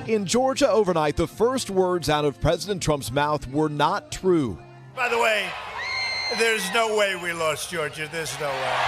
In Georgia overnight, the first words out of President Trump's mouth were not true. By the way, there's no way we lost Georgia. There's no way.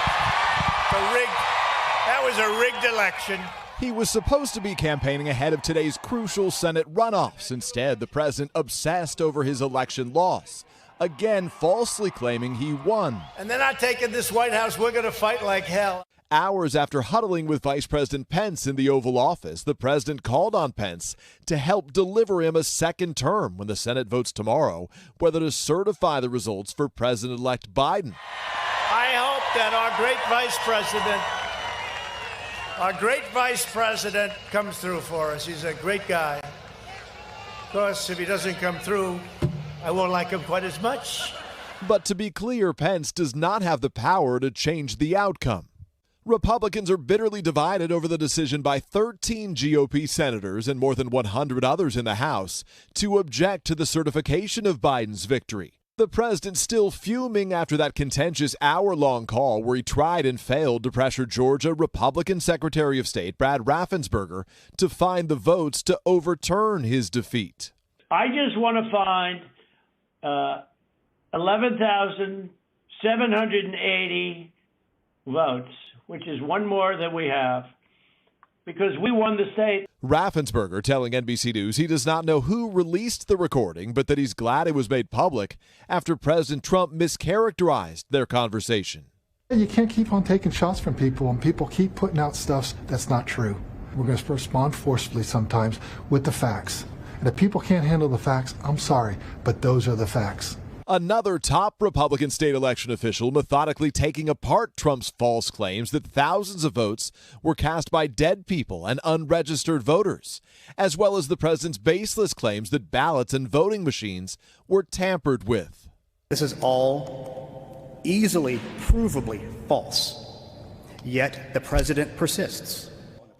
That was a rigged election. He was supposed to be campaigning ahead of today's crucial Senate runoffs. Instead, the president obsessed over his election loss, again falsely claiming he won. And they're not taking this White House. We're going to fight like hell. Hours after huddling with Vice President Pence in the Oval Office, the president called on Pence to help deliver him a second term when the Senate votes tomorrow whether to certify the results for President-elect Biden. I hope that our great Vice President comes through for us. He's a great guy. Of course, if he doesn't come through, I won't like him quite as much. But to be clear, Pence does not have the power to change the outcome. Republicans are bitterly divided over the decision by 13 GOP senators and more than 100 others in the House to object to the certification of Biden's victory. The president still fuming after that contentious hour-long call where he tried and failed to pressure Georgia Republican Secretary of State Brad Raffensperger to find the votes to overturn his defeat. I just want to find 11,780 votes, which is one more than we have, because we won the state. Raffensperger telling NBC News he does not know who released the recording, but that he's glad it was made public after President Trump mischaracterized their conversation. You can't keep on taking shots from people, and people keep putting out stuff that's not true. We're going to respond forcefully sometimes with the facts. And if people can't handle the facts, I'm sorry, but those are the facts. Another top Republican state election official methodically taking apart Trump's false claims that thousands of votes were cast by dead people and unregistered voters, as well as the president's baseless claims that ballots and voting machines were tampered with. This is all easily, provably false, yet the president persists.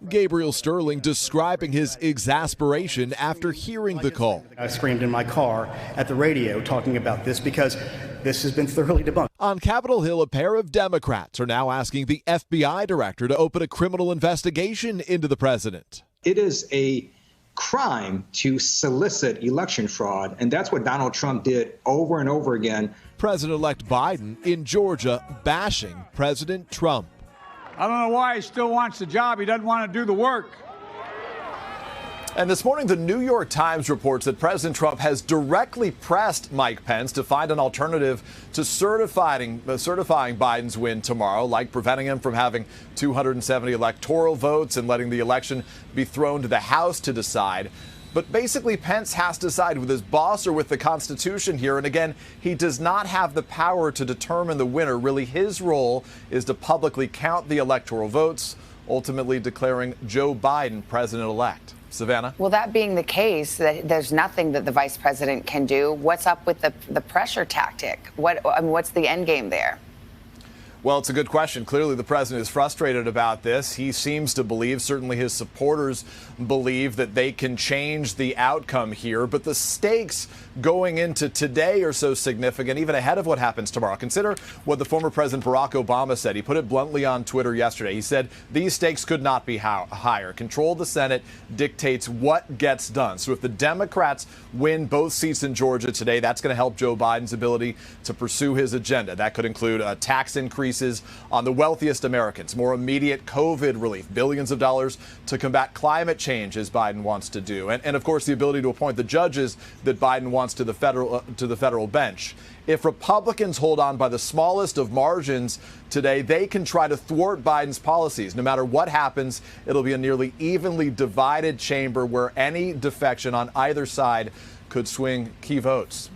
Gabriel Sterling describing his exasperation after hearing the call. I screamed in my car at the radio talking about this because this has been thoroughly debunked. On Capitol Hill, a pair of Democrats are now asking the FBI director to open a criminal investigation into the president. It is a crime to solicit election fraud, and that's what Donald Trump did over and over again. President-elect Biden in Georgia bashing President Trump. I don't know why he still wants the job. He doesn't want to do the work. And this morning, the New York Times reports that President Trump has directly pressed Mike Pence to find an alternative to certifying Biden's win tomorrow, like preventing him from having 270 electoral votes and letting the election be thrown to the House to decide. But basically, Pence has to side with his boss or with the Constitution here. And again, he does not have the power to determine the winner. Really, his role is to publicly count the electoral votes, ultimately declaring Joe Biden president-elect. Savannah? Well, that being the case, that there's nothing that the vice president can do. What's up with the pressure tactic? What's the end game there? Well, it's a good question. Clearly, the president is frustrated about this. He seems to believe, certainly his supporters believe, that they can change the outcome here. But the stakes going into today are so significant, even ahead of what happens tomorrow. Consider what the former President Barack Obama said. He put it bluntly on Twitter yesterday. He said these stakes could not be higher. Control of the Senate dictates what gets done. So if the Democrats win both seats in Georgia today, that's going to help Joe Biden's ability to pursue his agenda. That could include a tax increase on the wealthiest Americans, more immediate COVID relief, billions of dollars to combat climate change, as Biden wants to do, and of course the ability to appoint the judges that Biden wants to the federal bench. If Republicans hold on by the smallest of margins today, they can try to thwart Biden's policies. No matter what happens, it'll be a nearly evenly divided chamber where any defection on either side could swing key votes.